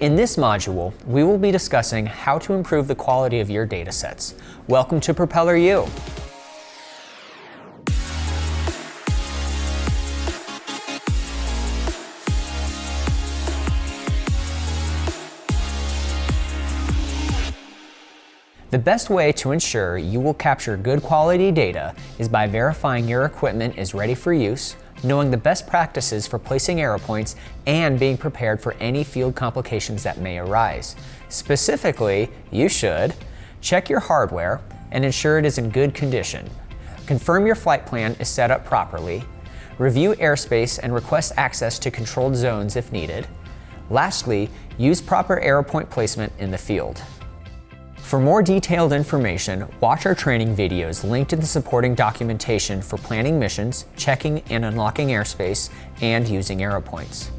In this module, we will be discussing how to improve the quality of your datasets. Welcome to Propeller U. The best way to ensure you will capture good quality data is by verifying your equipment is ready for use, knowing the best practices for placing arrow points, and being prepared for any field complications that may arise. Specifically, you should check your hardware and ensure it is in good condition, confirm your flight plan is set up properly, review airspace and request access to controlled zones if needed. Lastly, use proper arrow point placement in the field. For more detailed information, watch our training videos linked in the supporting documentation for planning missions, checking and unlocking airspace, and using arrow points.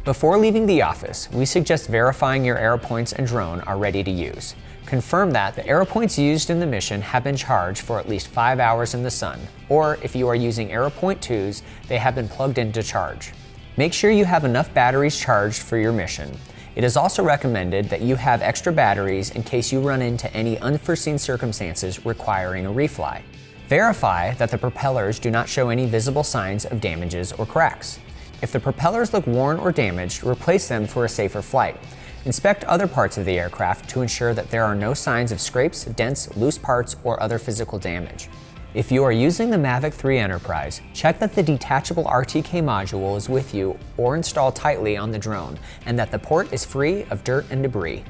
Before leaving the office, we suggest verifying your arrow points and drone are ready to use. Confirm that the arrow points used in the mission have been charged for at least 5 hours in the sun, or if you are using arrow point 2s, they have been plugged in to charge. Make sure you have enough batteries charged for your mission. It is also recommended that you have extra batteries in case you run into any unforeseen circumstances requiring a refly. Verify that the propellers do not show any visible signs of damages or cracks. If the propellers look worn or damaged, replace them for a safer flight. Inspect other parts of the aircraft to ensure that there are no signs of scrapes, dents, loose parts, or other physical damage. If you are using the Mavic 3 Enterprise, check that the detachable RTK module is with you or installed tightly on the drone, and that the port is free of dirt and debris.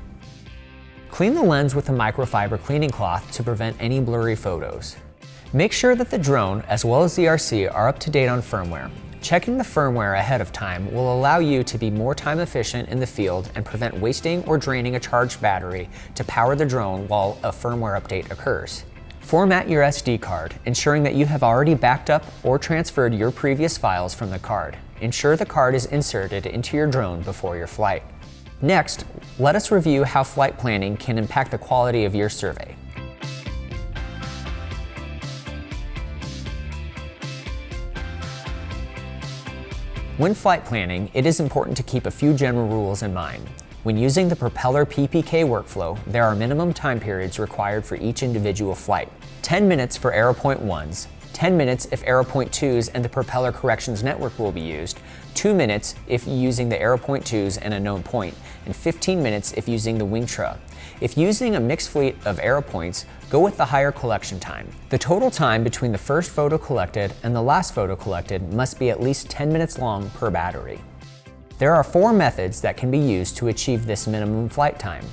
Clean the lens with a microfiber cleaning cloth to prevent any blurry photos. Make sure that the drone, as well as the RC, are up to date on firmware. Checking the firmware ahead of time will allow you to be more time efficient in the field and prevent wasting or draining a charged battery to power the drone while a firmware update occurs. Format your SD card, ensuring that you have already backed up or transferred your previous files from the card. Ensure the card is inserted into your drone before your flight. Next, let us review how flight planning can impact the quality of your survey. When flight planning, it is important to keep a few general rules in mind. When using the Propeller PPK workflow, there are minimum time periods required for each individual flight. 10 minutes for arrow point 1s, 10 minutes if arrow point 2s and the propeller corrections network will be used, 2 minutes if using the arrow point 2s and a known point, and 15 minutes if using the wing TRA. If using a mixed fleet of arrow points, go with the higher collection time. The total time between the first photo collected and the last photo collected must be at least 10 minutes long per battery. There are 4 methods that can be used to achieve this minimum flight time.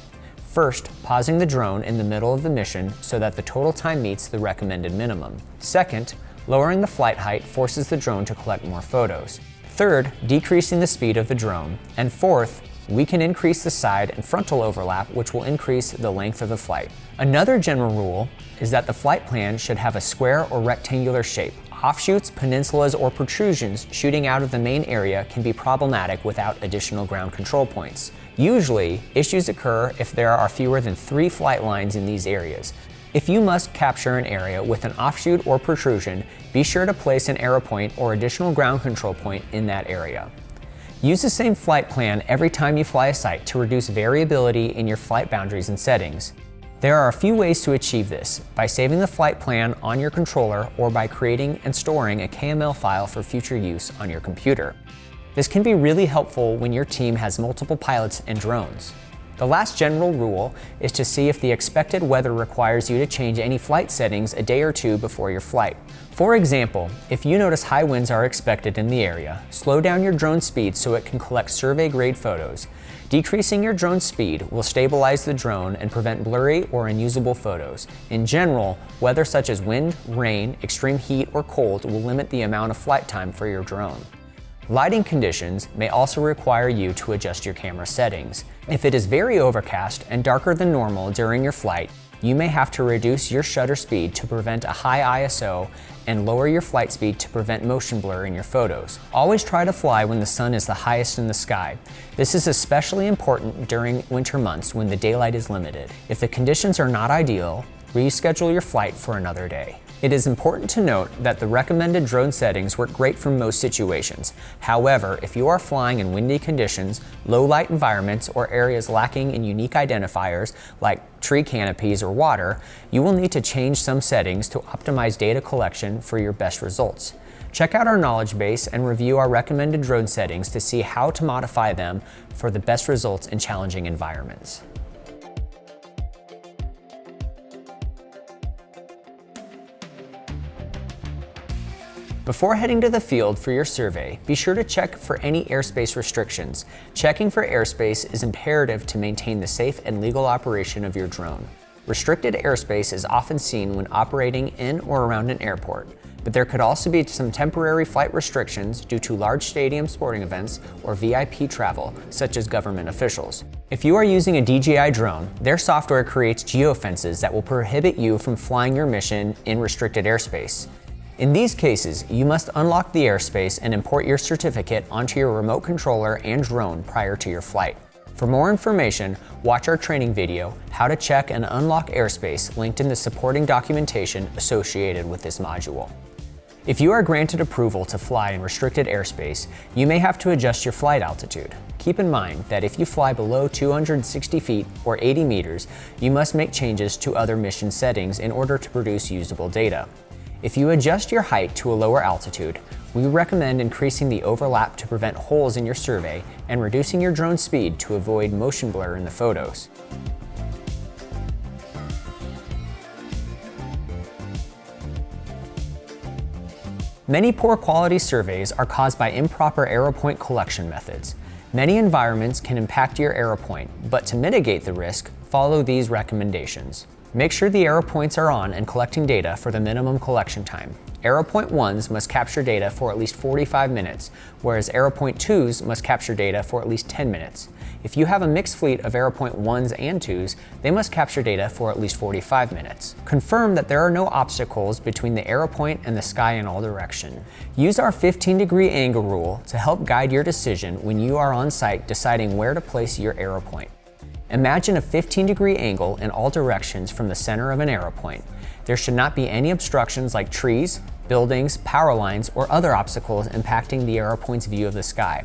First, pausing the drone in the middle of the mission so that the total time meets the recommended minimum. Second, lowering the flight height forces the drone to collect more photos. Third, decreasing the speed of the drone. And fourth, we can increase the side and frontal overlap, which will increase the length of the flight. Another general rule is that the flight plan should have a square or rectangular shape. Offshoots, peninsulas, or protrusions shooting out of the main area can be problematic without additional ground control points. Usually, issues occur if there are fewer than 3 flight lines in these areas. If you must capture an area with an offshoot or protrusion, be sure to place an arrow point or additional ground control point in that area. Use the same flight plan every time you fly a site to reduce variability in your flight boundaries and settings. There are a few ways to achieve this, by saving the flight plan on your controller or by creating and storing a KML file for future use on your computer. This can be really helpful when your team has multiple pilots and drones. The last general rule is to see if the expected weather requires you to change any flight settings a day or 2 before your flight. For example, if you notice high winds are expected in the area, slow down your drone speed so it can collect survey-grade photos. Decreasing your drone speed will stabilize the drone and prevent blurry or unusable photos. In general, weather such as wind, rain, extreme heat, or cold will limit the amount of flight time for your drone. Lighting conditions may also require you to adjust your camera settings. If it is very overcast and darker than normal during your flight, you may have to reduce your shutter speed to prevent a high ISO and lower your flight speed to prevent motion blur in your photos. Always try to fly when the sun is the highest in the sky. This is especially important during winter months when the daylight is limited. If the conditions are not ideal, reschedule your flight for another day. It is important to note that the recommended drone settings work great for most situations. However, if you are flying in windy conditions, low light environments, or areas lacking in unique identifiers like tree canopies or water, you will need to change some settings to optimize data collection for your best results. Check out our knowledge base and review our recommended drone settings to see how to modify them for the best results in challenging environments. Before heading to the field for your survey, be sure to check for any airspace restrictions. Checking for airspace is imperative to maintain the safe and legal operation of your drone. Restricted airspace is often seen when operating in or around an airport, but there could also be some temporary flight restrictions due to large stadium sporting events or VIP travel, such as government officials. If you are using a DJI drone, their software creates geofences that will prohibit you from flying your mission in restricted airspace. In these cases, you must unlock the airspace and import your certificate onto your remote controller and drone prior to your flight. For more information, watch our training video, How to Check and Unlock Airspace, linked in the supporting documentation associated with this module. If you are granted approval to fly in restricted airspace, you may have to adjust your flight altitude. Keep in mind that if you fly below 260 feet or 80 meters, you must make changes to other mission settings in order to produce usable data. If you adjust your height to a lower altitude, we recommend increasing the overlap to prevent holes in your survey and reducing your drone speed to avoid motion blur in the photos. Many poor quality surveys are caused by improper arrow point collection methods. Many environments can impact your arrow point, but to mitigate the risk, follow these recommendations. Make sure the arrow points are on and collecting data for the minimum collection time. Arrow point 1s must capture data for at least 45 minutes, whereas arrow point 2s must capture data for at least 10 minutes. If you have a mixed fleet of arrow point 1s and 2s, they must capture data for at least 45 minutes. Confirm that there are no obstacles between the arrow point and the sky in all directions. Use our 15-degree angle rule to help guide your decision when you are on site deciding where to place your arrow point. Imagine a 15-degree angle in all directions from the center of an arrow point. There should not be any obstructions like trees, buildings, power lines, or other obstacles impacting the arrow point's view of the sky.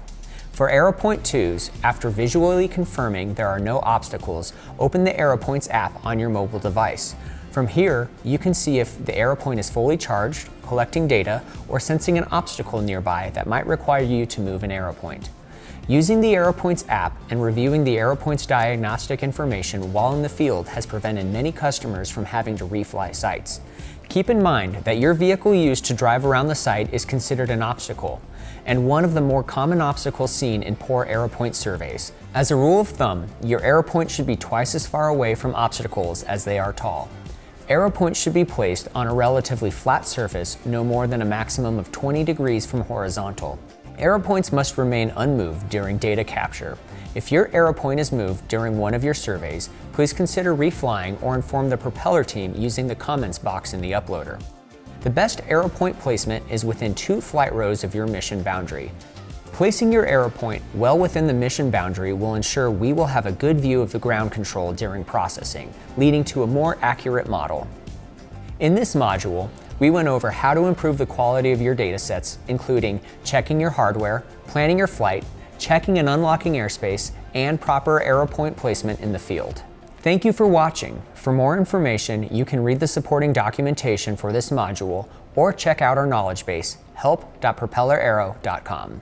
For arrow point 2s, after visually confirming there are no obstacles, open the arrow points app on your mobile device. From here, you can see if the arrow point is fully charged, collecting data, or sensing an obstacle nearby that might require you to move an arrow point. Using the ArrowPoints app and reviewing the ArrowPoints diagnostic information while in the field has prevented many customers from having to refly sites. Keep in mind that your vehicle used to drive around the site is considered an obstacle, and one of the more common obstacles seen in poor ArrowPoint surveys. As a rule of thumb, your ArrowPoint should be twice as far away from obstacles as they are tall. ArrowPoints should be placed on a relatively flat surface no more than a maximum of 20 degrees from horizontal. Arrow points must remain unmoved during data capture. If your arrow point is moved during one of your surveys, please consider reflying or inform the propeller team using the comments box in the uploader. The best arrow point placement is within 2 flight rows of your mission boundary. Placing your arrow point well within the mission boundary will ensure we will have a good view of the ground control during processing, leading to a more accurate model. In this module, we went over how to improve the quality of your datasets, including checking your hardware, planning your flight, checking and unlocking airspace, and proper arrow point placement in the field. Thank you for watching. For more information, you can read the supporting documentation for this module or check out our knowledge base, help.propellerarrow.com.